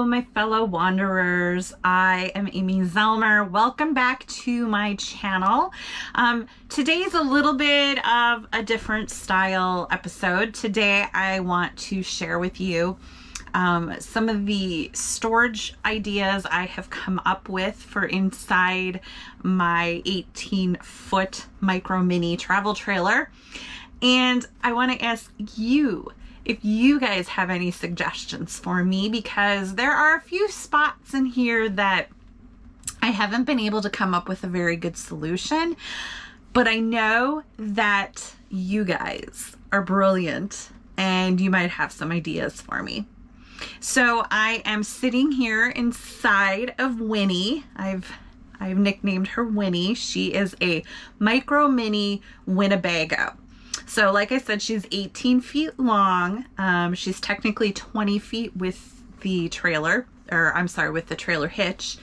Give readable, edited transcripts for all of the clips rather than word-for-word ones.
my fellow wanderers. I am Amy Zelmer. Welcome back to my channel. Today's a little bit of a different style episode. Today I want to share with you some of the storage ideas I have come up with for inside my 18-foot Micro Minnie travel trailer. And I want to ask you if you guys have any suggestions for me, because there are a few spots in here that I haven't been able to come up with a very good solution, but I know that you guys are brilliant and you might have some ideas for me. So I am sitting here inside of Winnie. I've nicknamed her Winnie. She is a Micro Minnie Winnebago. So like I said, she's 18 feet long. She's technically 20 feet with the trailer, or I'm sorry, with the trailer hitch.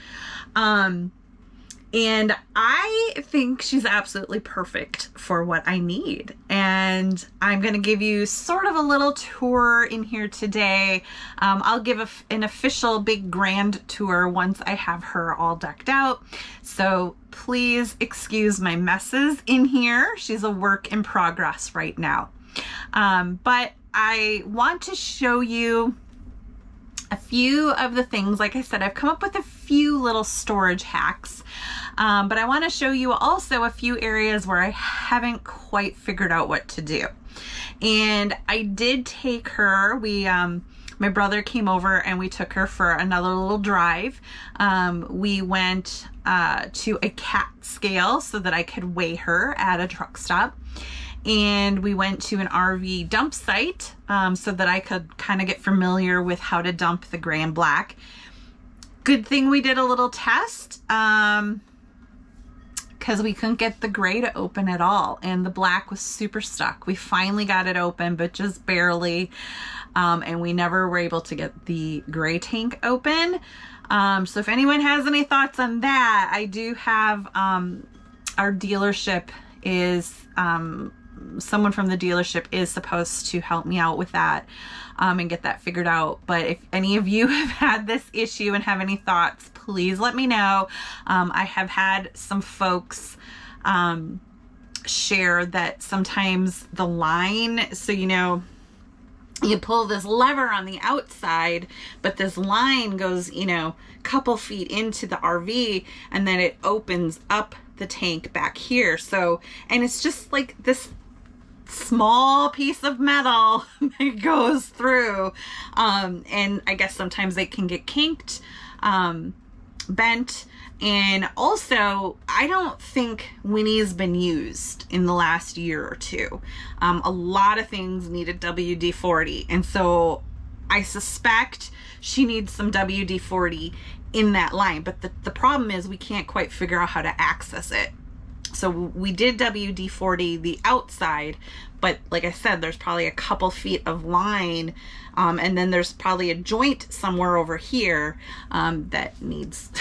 And I think she's absolutely perfect for what I need. And I'm going to give you sort of a little tour in here today. I'll give an official big grand tour once I have her all decked out. So please excuse my messes in here. She's a work in progress right now. But I want to show you a few of the things. Like I said, I've come up with a few little storage hacks, but I want to show you also a few areas where I haven't quite figured out what to do. And I did take her, my brother came over and we took her for another little drive. We went to a cat scale so that I could weigh her at a truck stop. And we went to an RV dump site so that I could kind of get familiar with how to dump the gray and black. Good thing we did a little test because we couldn't get the gray to open at all, and the black was super stuck. We finally got it open, but just barely, and we never were able to get the gray tank open. So if anyone has any thoughts on that, I do have our dealership is someone from the dealership is supposed to help me out with that and get that figured out. But if any of you have had this issue and have any thoughts, please let me know. I have had some folks share that sometimes the line, so you pull this lever on the outside, but this line goes, a couple feet into the RV, and then it opens up the tank back here. So, and it's just like this small piece of metal that goes through, and I guess sometimes they can get kinked, bent. And also, I don't think Winnie's been used in the last year or two. A lot of things needed WD-40, and so I suspect she needs some WD-40 in that line. But the problem is we can't quite figure out how to access it. So we did WD-40 the outside, but like I said, there's probably a couple feet of line, and then there's probably a joint somewhere over here that needs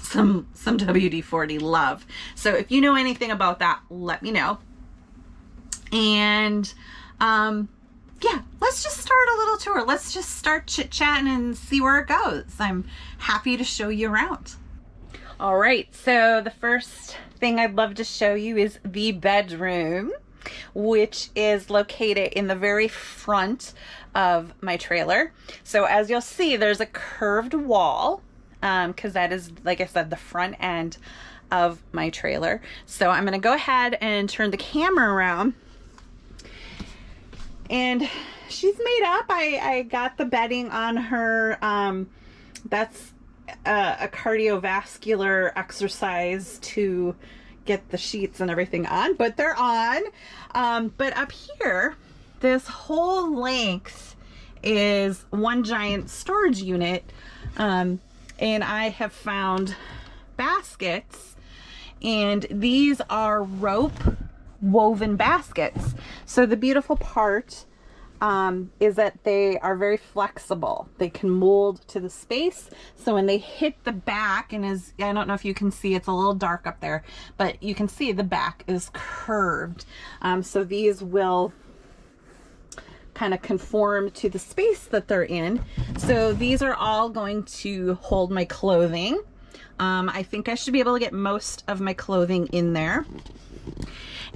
some WD-40 love. So if you know anything about that, let me know. And yeah, let's just start a little tour. Let's just start chit-chatting and see where it goes. I'm happy to show you around. All right, so the first thing I'd love to show you is the bedroom, which is located in the very front of my trailer. So as you'll see, there's a curved wall because that is, like I said, the front end of my trailer. So I'm going to go ahead and turn the camera around. And she's made up. I got the bedding on her. That's a cardiovascular exercise to get the sheets and everything on, but they're on. But up here, this whole length is one giant storage unit. And I have found baskets, and these are rope woven baskets. So the beautiful part is that they are very flexible. They can mold to the space. So when they hit the back, and as I don't know if you can see, it's a little dark up there, but you can see the back is curved. So these will kind of conform to the space that they're in. So these are all going to hold my clothing. I think I should be able to get most of my clothing in there.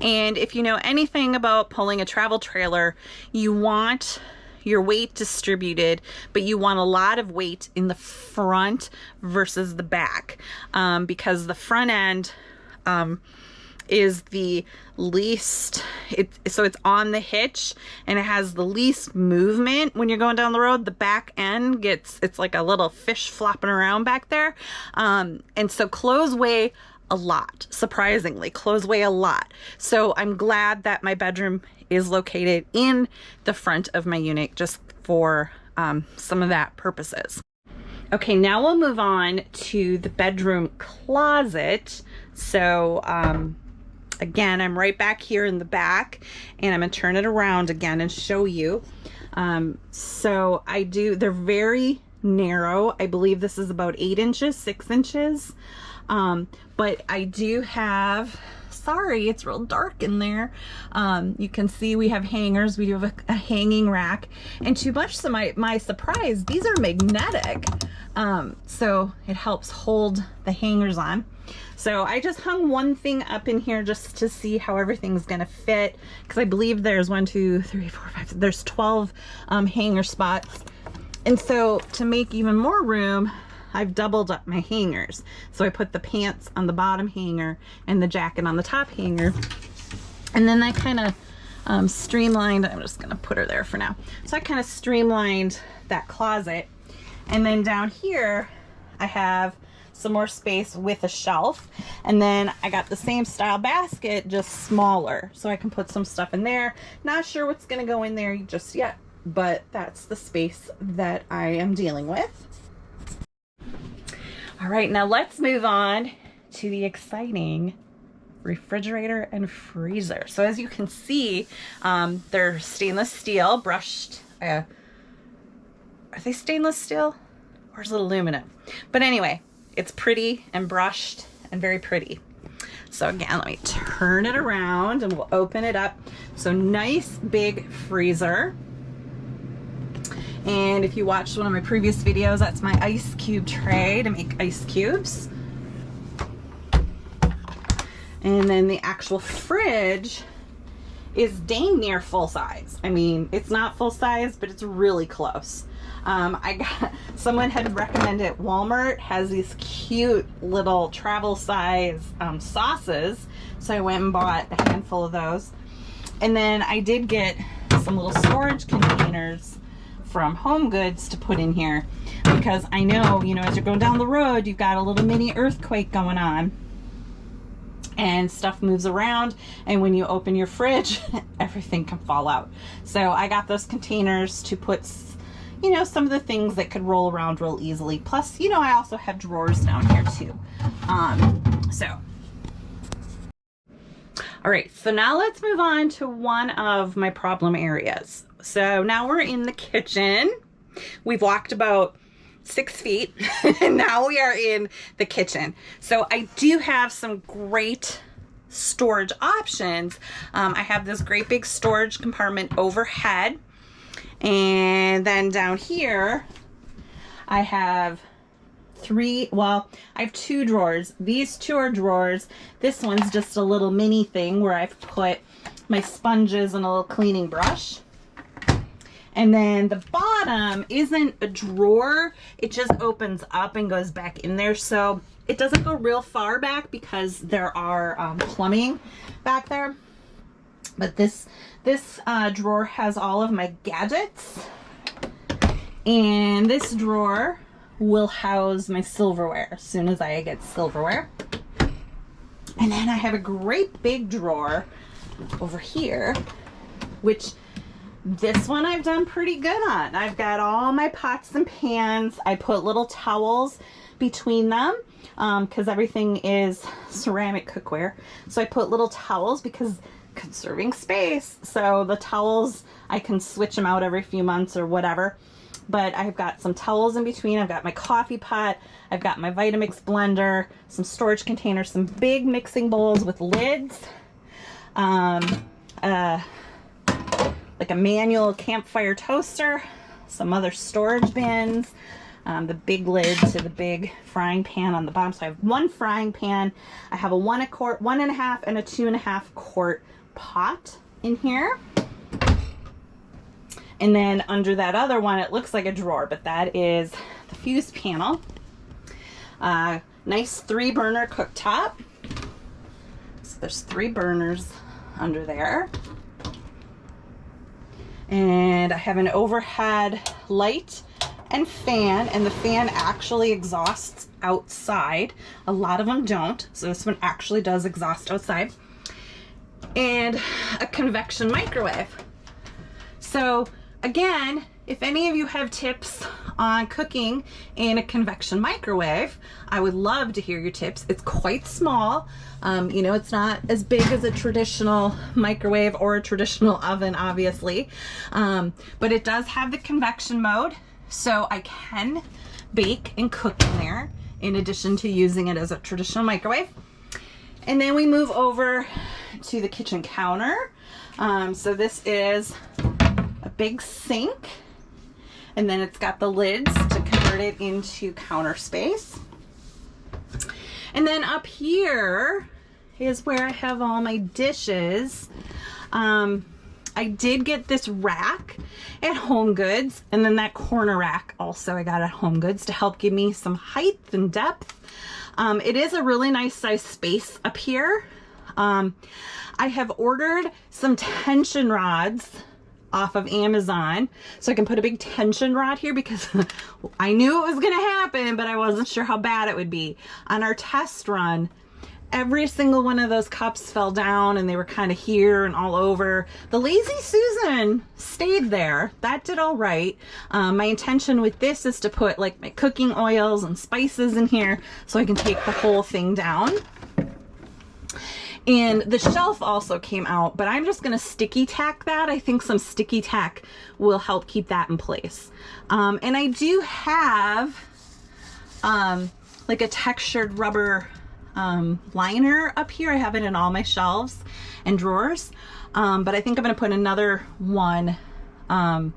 And if you know anything about pulling a travel trailer, you want your weight distributed, but you want a lot of weight in the front versus the back, because the front end is the least, so it's on the hitch and it has the least movement when you're going down the road. The back end it's like a little fish flopping around back there. And so clothes weigh a lot. Surprisingly, clothes weigh a lot. So I'm glad that my bedroom is located in the front of my unit just for some of that purposes. Okay, now we'll move on to the bedroom closet. So again, I'm right back here in the back, and I'm gonna turn it around again and show you. So they're very narrow. I believe this is about 8 inches, 6 inches. But I do have, sorry, it's real dark in there. You can see we have hangers. We do have a hanging rack, and to much to my surprise, these are magnetic. So it helps hold the hangers on. So I just hung one thing up in here just to see how everything's gonna fit, because I believe there's 1, 2, 3, 4, 5, there's 12 hanger spots. And so to make even more room, I've doubled up my hangers. So I put the pants on the bottom hanger and the jacket on the top hanger. And then I kind of streamlined, I'm just gonna put her there for now. So I kind of streamlined that closet. And then down here, I have some more space with a shelf. And then I got the same style basket, just smaller. So I can put some stuff in there. Not sure what's gonna go in there just yet, but that's the space that I am dealing with. All right, now let's move on to the exciting refrigerator and freezer. So as you can see, they're stainless steel, brushed. Are they stainless steel or is it aluminum? But anyway, it's pretty and brushed and very pretty. So again, let me turn it around and we'll open it up. So nice big freezer. And if you watched one of my previous videos, that's my ice cube tray to make ice cubes. And then the actual fridge is dang near full size. I mean, it's not full size, but it's really close. Someone had recommended Walmart has these cute little travel size sauces. So I went and bought a handful of those. And then I did get some little storage containers from Home Goods to put in here, because I know, as you're going down the road, you've got a little mini earthquake going on and stuff moves around, and when you open your fridge, everything can fall out. So I got those containers to put, some of the things that could roll around real easily. Plus, I also have drawers down here too. All right, so now let's move on to one of my problem areas. So now we're in the kitchen. We've walked about 6 feet and now we are in the kitchen. So I do have some great storage options. I have this great big storage compartment overhead. And then down here, I have I have 2 drawers. These 2 are drawers. This one's just a little mini thing where I've put my sponges and a little cleaning brush. And then the bottom isn't a drawer. It just opens up and goes back in there. So it doesn't go real far back because there are plumbing back there. But this drawer has all of my gadgets. And this drawer will house my silverware as soon as I get silverware. And then I have a great big drawer over here, which this one I've done pretty good on. I've got all my pots and pans. I put little towels between them because everything is ceramic cookware. So I put little towels because conserving space. So the towels, I can switch them out every few months or whatever. But I've got some towels in between. I've got my coffee pot. I've got my Vitamix blender, some storage containers, some big mixing bowls with lids. like a manual campfire toaster, some other storage bins, the big lid to the big frying pan on the bottom. So I have one frying pan. I have a 1 quart, 1.5, and a 2.5 quart pot in here. And then under that other one, it looks like a drawer, but that is the fuse panel. Nice 3-burner cooktop. So there's 3 burners under there. And I have an overhead light and fan, and the fan actually exhausts outside. A lot of them don't, so this one actually does exhaust outside. And a convection microwave. So again, if any of you have tips on cooking in a convection microwave, I would love to hear your tips. It's quite small. You know, it's not as big as a traditional microwave or a traditional oven, obviously. But it does have the convection mode, so I can bake and cook in there in addition to using it as a traditional microwave. And then we move over to the kitchen counter. So this is a big sink, and then it's got the lids to convert it into counter space. And then up here is where I have all my dishes. I did get this rack at Home Goods, and then that corner rack also I got at Home Goods to help give me some height and depth. It is a really nice size space up here. I have ordered some tension rods off of Amazon so I can put a big tension rod here because I knew it was gonna happen, but I wasn't sure how bad it would be. On our test run, every single one of those cups fell down and they were kind of here and all over. The Lazy Susan stayed there. That did all right. My intention with this is to put like my cooking oils and spices in here so I can take the whole thing down. And the shelf also came out, but I'm just gonna sticky tack that. I think some sticky tack will help keep that in place. And I do have like a textured rubber liner up here. I have it in all my shelves and drawers. But I think I'm gonna put another one on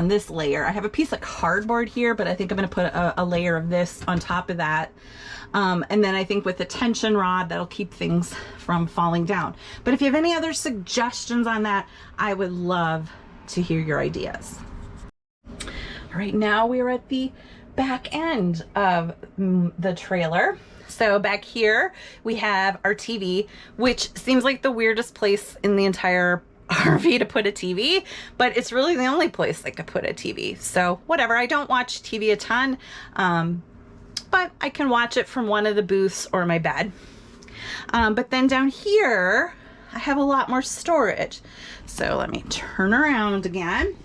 this layer. I have a piece of cardboard here, but I think I'm gonna put a layer of this on top of that. And then I think with the tension rod, that'll keep things from falling down. But if you have any other suggestions on that, I would love to hear your ideas. All right, now we're at the back end of the trailer. So back here, we have our TV, which seems like the weirdest place in the entire RV to put a TV, but it's really the only place I could put a TV. So whatever, I don't watch TV a ton, but I can watch it from one of the booths or my bed. But then down here, I have a lot more storage. So let me turn around again.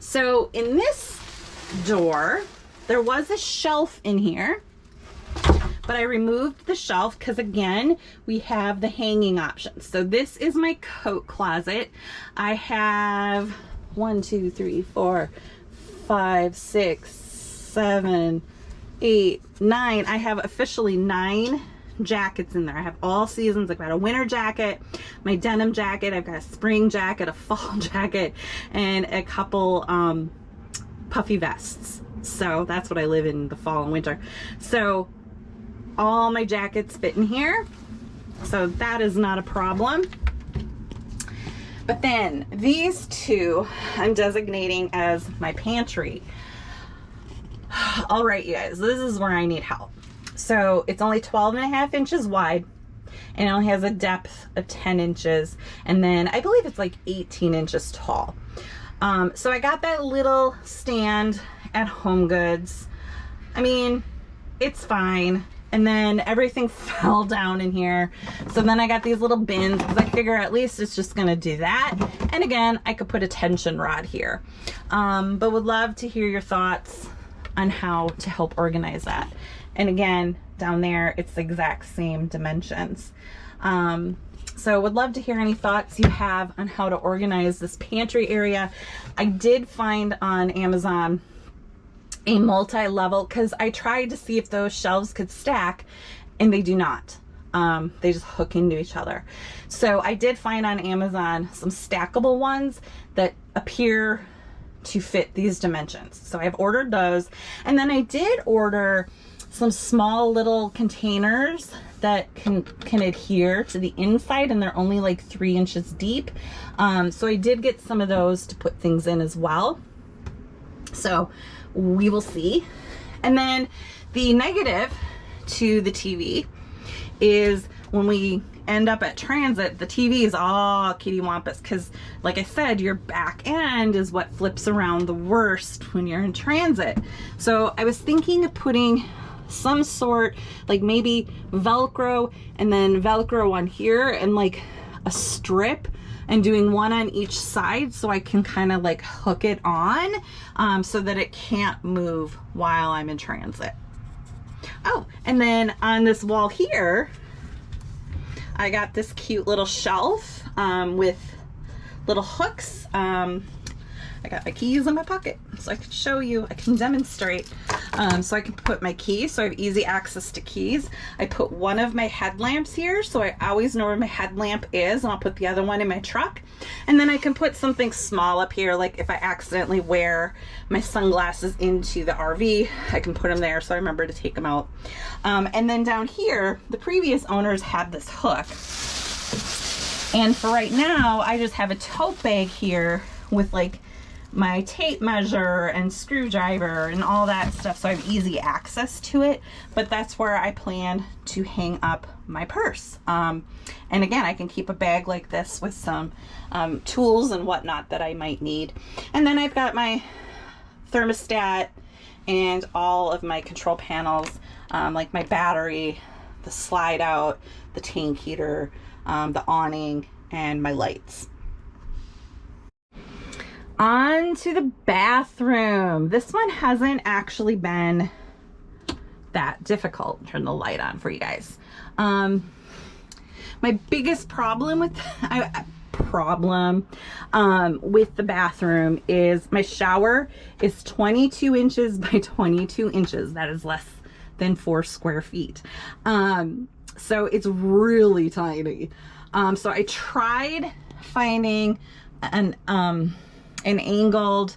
So in this door, there was a shelf in here, but I removed the shelf because again, we have the hanging options. So this is my coat closet. I have 1, 2, 3, 4, 5, 6, 7, 8, 9. I have officially 9 jackets in there. I have all seasons. I've got a winter jacket, my denim jacket, I've got a spring jacket, a fall jacket, and a couple puffy vests. So that's what I live in the fall and winter. So all my jackets fit in here, so that is not a problem. But then these two I'm designating as my pantry. All right, you guys, this is where I need help. So it's only 12.5 inches wide, and it only has a depth of 10 inches, and then I believe it's like 18 inches tall. So I got that little stand at Home Goods. I mean, it's fine. And then everything fell down in here. So then I got these little bins because I figure at least it's just gonna do that. And again, I could put a tension rod here. But would love to hear your thoughts on how to help organize that. And again, down there, it's the exact same dimensions. So would love to hear any thoughts you have on how to organize this pantry area. I did find on Amazon a multi-level, because I tried to see if those shelves could stack, and they do not. They just hook into each other. So I did find on Amazon some stackable ones that appear to fit these dimensions. So I've ordered those. And then I did order some small little containers that can adhere to the inside, and they're only like 3 inches deep. So I did get some of those to put things in as well. So we will see. And then the negative to the TV is when we end up at transit, the TV is all kitty wampus, because like I said, your back end is what flips around the worst when you're in transit. So I was thinking of putting some sort, like maybe Velcro and then Velcro on here and like a strip, and doing one on each side so I can kind of like hook it on so that it can't move while I'm in transit. Oh, and then on this wall here, I got this cute little shelf with little hooks. I got my keys in my pocket, so I can show you, I can demonstrate. So I can put my keys, so I have easy access to keys. I put one of my headlamps here, so I always know where my headlamp is, and I'll put the other one in my truck. And then I can put something small up here, like if I accidentally wear my sunglasses into the RV, I can put them there so I remember to take them out. And then down here, the previous owners had this hook. And for right now, I just have a tote bag here with like my tape measure and screwdriver and all that stuff, so I have easy access to it. But that's where I plan to hang up my purse. And again, I can keep a bag like this with some tools and whatnot that I might need. And then I've got my thermostat and all of my control panels, like my battery, the slide out, the tank heater, the awning, and my lights. On to the bathroom. This one hasn't actually been that difficult. Turn the light on for you guys. My biggest problem with with the bathroom is my shower is 22 inches by 22 inches. That is less than 4 square feet. So it's really tiny. So I tried finding an angled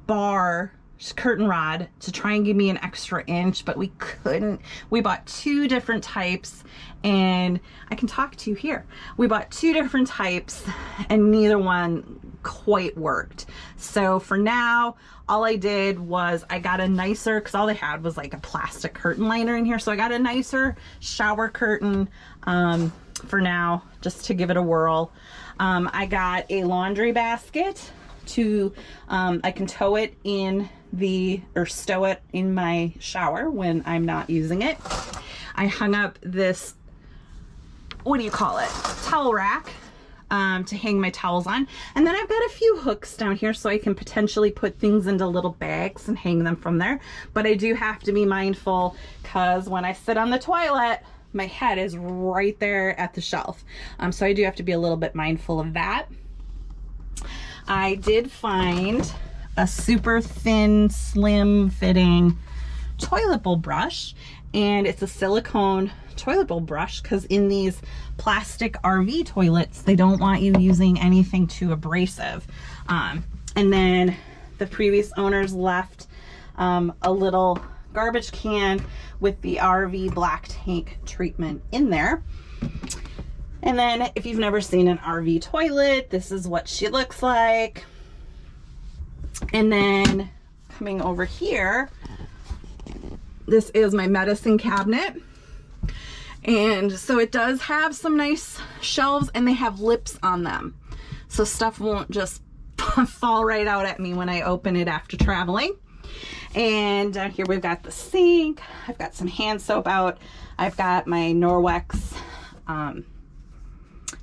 bar curtain rod to try and give me an extra inch, but we couldn't. We bought 2 different types, and I can talk to you here. We bought 2 different types and neither one quite worked. So for now, all I did was I got a nicer, because all they had was like a plastic curtain liner in here, so I got a nicer shower curtain for now, just to give it a whirl. I got a laundry basket to I can tow it in or stow it in my shower when I'm not using it. I hung up this, what do you call it, towel rack to hang my towels on. And then I've got a few hooks down here so I can potentially put things into little bags and hang them from there. But I do have to be mindful, because when I sit on the toilet, my head is right there at the shelf. So I do have to be a little bit mindful of that. I did find a super thin, slim fitting toilet bowl brush, and it's a silicone toilet bowl brush, because in these plastic RV toilets, they don't want you using anything too abrasive. And then the previous owners left a little garbage can with the RV black tank treatment in there. And then if you've never seen an RV toilet, this is what she looks like. And then coming over here, this is my medicine cabinet. And so it does have some nice shelves, and they have lips on them, so stuff won't just fall right out at me when I open it after traveling. And down here we've got the sink. I've got some hand soap out. I've got my Norwex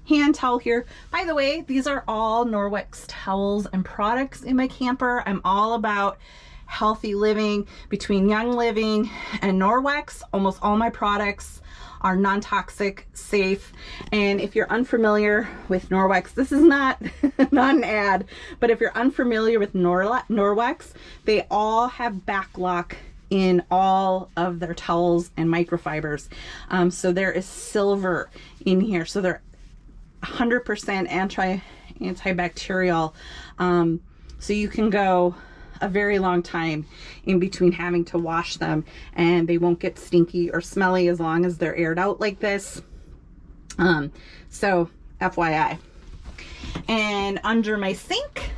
hand towel here. By the way, these are all Norwex towels and products in my camper. I'm all about healthy living. Between Young Living and Norwex, almost all my products are non-toxic, safe. And if you're unfamiliar with Norwex, this is not an ad, but if you're unfamiliar with Norwex, they all have back lock in all of their towels and microfibers. So there is silver in here. So they're 100% antibacterial. So you can go a very long time in between having to wash them, and they won't get stinky or smelly as long as they're aired out like this. So FYI. And under my sink,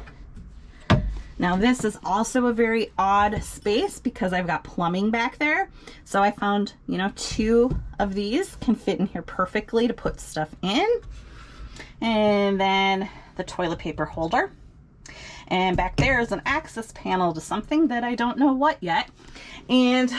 now this is also a very odd space because I've got plumbing back there. So I found, you know, 2 of these can fit in here perfectly to put stuff in. And then the toilet paper holder. And back there is an access panel to something that I don't know what yet. And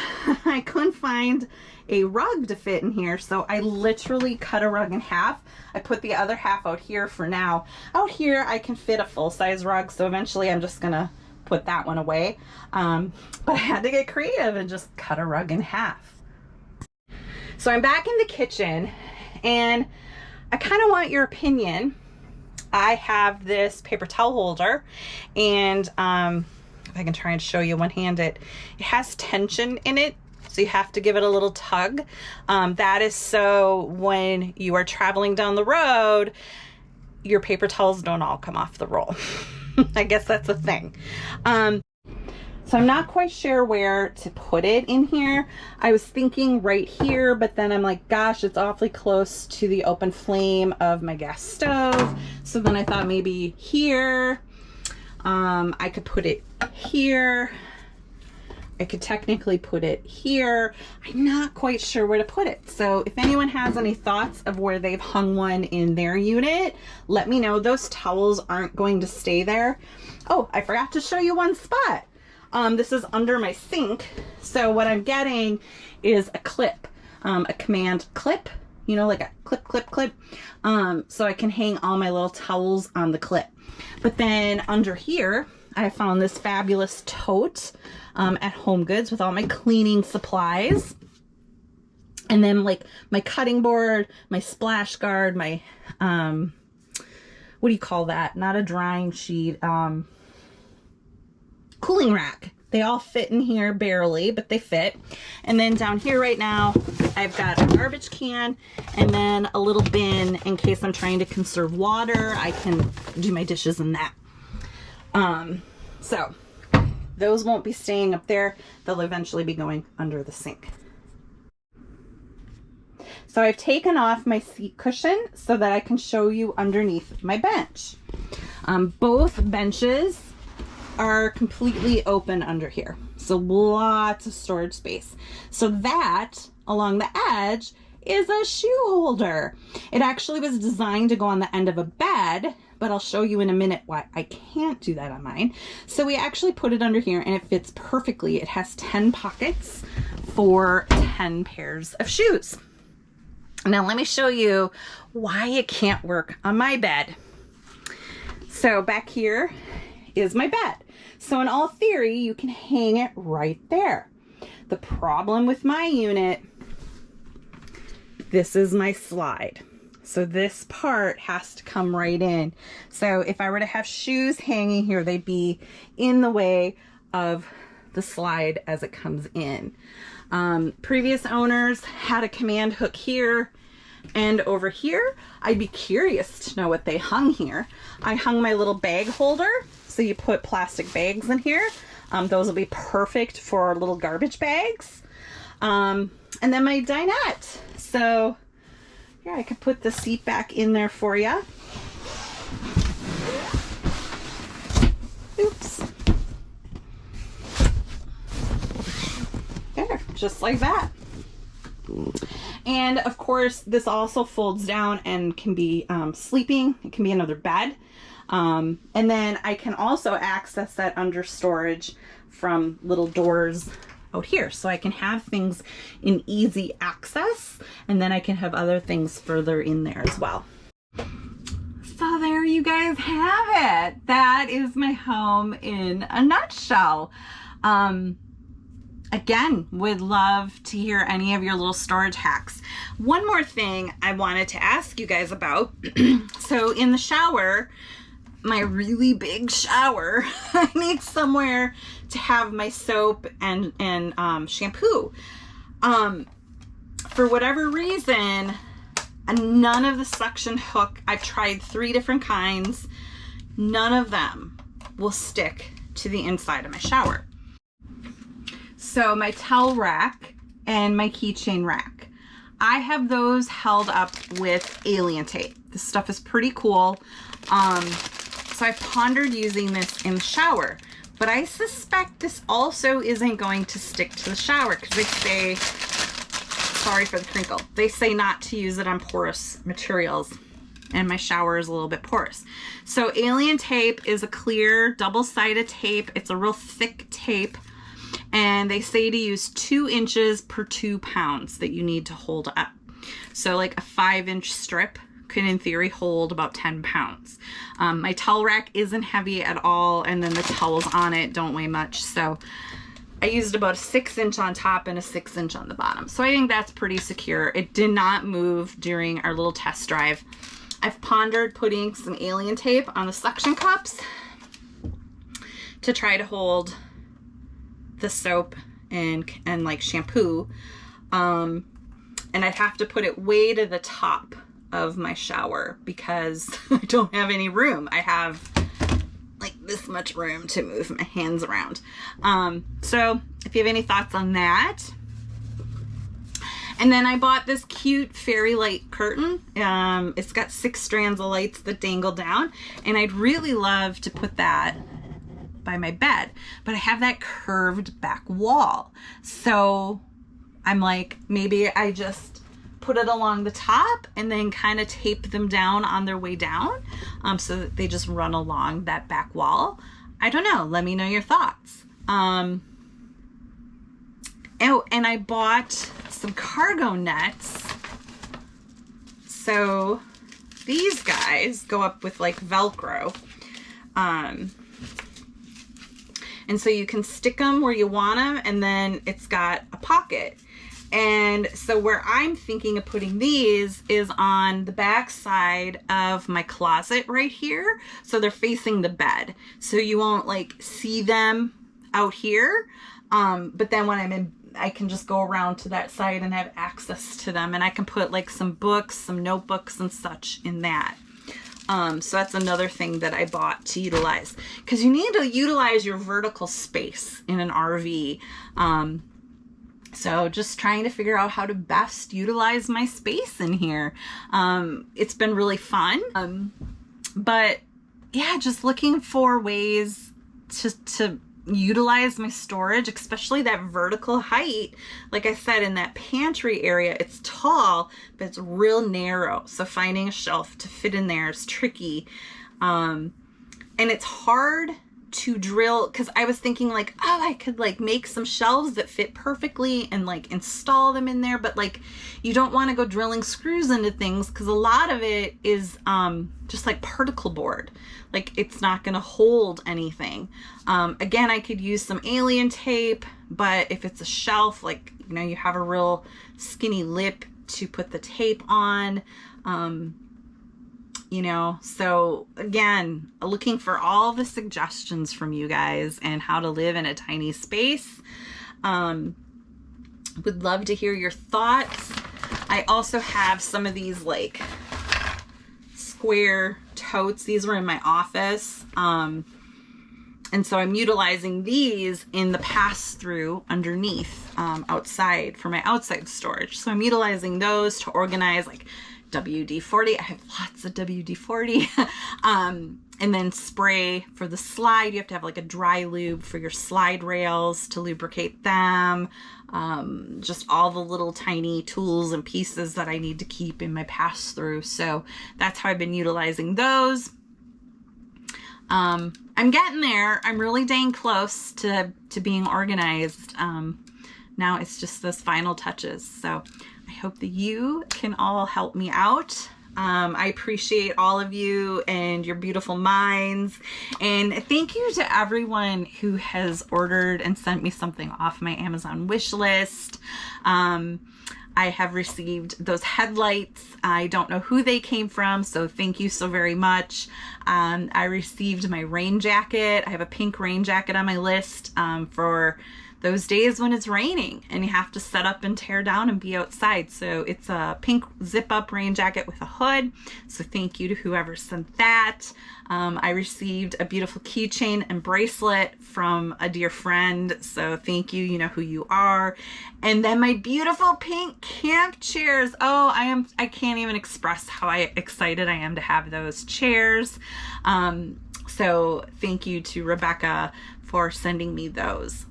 I couldn't find a rug to fit in here, so I literally cut a rug in half. I put the other half out here for now. Out here I can fit a full-size rug, so eventually I'm just gonna put that one away. But I had to get creative and just cut a rug in half. So I'm back in the kitchen, and I kind of want your opinion. I have this paper towel holder, and if I can try and show you one-handed, it has tension in it, so you have to give it a little tug. That is so when you are traveling down the road, your paper towels don't all come off the roll. I guess that's a thing. So I'm not quite sure where to put it in here. I was thinking right here, but then I'm like, gosh, it's awfully close to the open flame of my gas stove. So then I thought maybe here. I could put it here. I could technically put it here. I'm not quite sure where to put it. So if anyone has any thoughts of where they've hung one in their unit, let me know. Those towels aren't going to stay there. Oh, I forgot to show you one spot. This is under my sink. So what I'm getting is a clip, a command clip, you know, like a clip, clip, clip. So I can hang all my little towels on the clip. But then under here, I found this fabulous tote at Home Goods with all my cleaning supplies. And then like my cutting board, my splash guard, my, what do you call that? Not a drying sheet. Cooling rack. They all fit in here barely, but they fit. And then down here right now, I've got a garbage can and then a little bin in case I'm trying to conserve water. I can do my dishes in that. So those won't be staying up there. They'll eventually be going under the sink. So I've taken off my seat cushion so that I can show you underneath my bench. Both benches are completely open under here, so lots of storage space. So that along the edge is a shoe holder. It actually was designed to go on the end of a bed, but I'll show you in a minute why I can't do that on mine. So we actually put it under here and it fits perfectly. It has 10 pockets for 10 pairs of shoes. Now let me show you why it can't work on my bed. So back here is my bed. So in all theory, you can hang it right there. The problem with my unit, this is my slide. So this part has to come right in. So if I were to have shoes hanging here, they'd be in the way of the slide as it comes in. Previous owners had a command hook here and over here. I'd be curious to know what they hung here. I hung my little bag holder. So you put plastic bags in here. Those will be perfect for little garbage bags. And then my dinette. So yeah, I could put the seat back in there for you. Oops. There, just like that. And of course, this also folds down and can be sleeping. It can be another bed. And then I can also access that under storage from little doors out here. So I can have things in easy access, and then I can have other things further in there as well. So there you guys have it. That is my home in a nutshell. Again, would love to hear any of your little storage hacks. One more thing I wanted to ask you guys about. So in the shower, my really big shower, I need somewhere to have my soap and shampoo. For whatever reason, none of the suction hook, I've tried 3 different kinds, none of them will stick to the inside of my shower. So my towel rack and my keychain rack, I have those held up with alien tape. This stuff is pretty cool. So I pondered using this in the shower, but I suspect this also isn't going to stick to the shower because they say, sorry for the crinkle, they say not to use it on porous materials, and my shower is a little bit porous. So alien tape is a clear double-sided tape. It's a real thick tape, and they say to use 2 inches per 2 pounds that you need to hold up. So like a 5-inch strip can in theory hold about 10 pounds. My towel rack isn't heavy at all, and then the towels on it don't weigh much. So I used about a 6-inch on top and a 6-inch on the bottom. So I think that's pretty secure. It did not move during our little test drive. I've pondered putting some alien tape on the suction cups to try to hold the soap and like shampoo. And I'd have to put it way to the top of my shower because I don't have any room. I have like this much room to move my hands around. So if you have any thoughts on that. And then I bought this cute fairy light curtain. It's got 6 strands of lights that dangle down, and I'd really love to put that by my bed, but I have that curved back wall. So I'm like, maybe I just put it along the top and then kind of tape them down on their way down, so that they just run along that back wall. I don't know. Let me know your thoughts. Oh, and I bought some cargo nets. So these guys go up with like Velcro. And so you can stick them where you want them, and then it's got a pocket. And so where I'm thinking of putting these is on the back side of my closet right here. So they're facing the bed. So you won't like see them out here. But then when I'm in, I can just go around to that side and have access to them. And I can put like some books, some notebooks and such in that. So that's another thing that I bought to utilize, because you need to utilize your vertical space in an RV. So just trying to figure out how to best utilize my space in here. It's been really fun. But yeah, just looking for ways to utilize my storage, especially that vertical height. Like I said, in that pantry area, it's tall, but it's real narrow. So finding a shelf to fit in there is tricky. And it's hard to drill, because I was thinking like, oh, I could like make some shelves that fit perfectly and like install them in there, but like you don't want to go drilling screws into things because a lot of it is just like particle board. Like it's not going to hold anything. Again, I could use some alien tape, but if it's a shelf, like, you know, you have a real skinny lip to put the tape on. You know, so again, looking for all the suggestions from you guys and how to live in a tiny space. Would love to hear your thoughts. I also have some of these like square totes. These were in my office. And so I'm utilizing these in the pass-through underneath outside for my outside storage. So I'm utilizing those to organize like WD-40. I have lots of WD-40. And then spray for the slide. You have to have like a dry lube for your slide rails to lubricate them. Just all the little tiny tools and pieces that I need to keep in my pass-through. So that's how I've been utilizing those. I'm getting there. I'm really dang close to being organized. Now it's just those final touches. So I hope that you can all help me out. I appreciate all of you and your beautiful minds. And thank you to everyone who has ordered and sent me something off my Amazon wish list. I have received those headlights. I don't know who they came from, so thank you so very much. I received my rain jacket. I have a pink rain jacket on my list for those days when it's raining and you have to set up and tear down and be outside. So it's a pink zip up rain jacket with a hood. So thank you to whoever sent that. I received a beautiful keychain and bracelet from a dear friend. So thank you, you know who you are. And then my beautiful pink camp chairs. Oh, I can't even express how excited I am to have those chairs. So thank you to Rebecca for sending me those.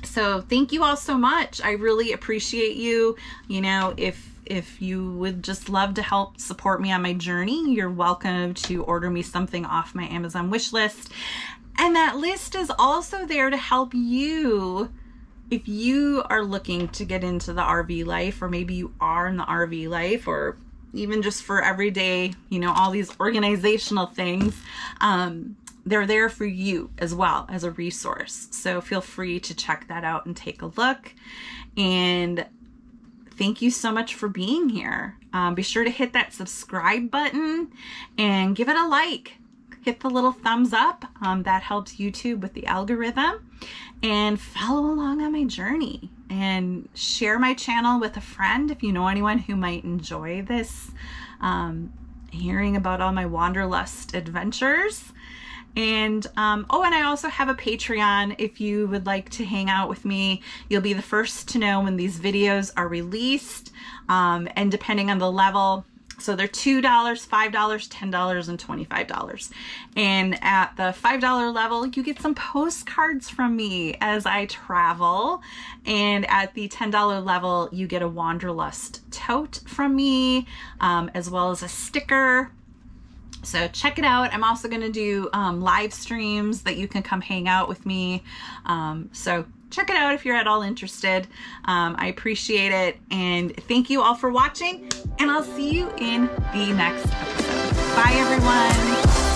So thank you all so much. I really appreciate you. You know, if you would just love to help support me on my journey, you're welcome to order me something off my Amazon wish list. And that list is also there to help you if you are looking to get into the RV life, or maybe you are in the RV life, or even just for everyday, you know, all these organizational things. They're there for you as well as a resource. So feel free to check that out and take a look. And thank you so much for being here. Be sure to hit that subscribe button and give it a like. Hit the little thumbs up. That helps YouTube with the algorithm. And follow along on my journey. And share my channel with a friend if you know anyone who might enjoy this, hearing about all my wanderlust adventures. And and I also have a Patreon. If you would like to hang out with me, you'll be the first to know when these videos are released. And depending on the level, so they're $2, $5, $10, and $25. And at the $5 level, you get some postcards from me as I travel. And at the $10 level, you get a Wanderlust tote from me, as well as a sticker. So check it out. I'm also going to do live streams that you can come hang out with me. So check it out if you're at all interested. I appreciate it. And thank you all for watching. And I'll see you in the next episode. Bye, everyone.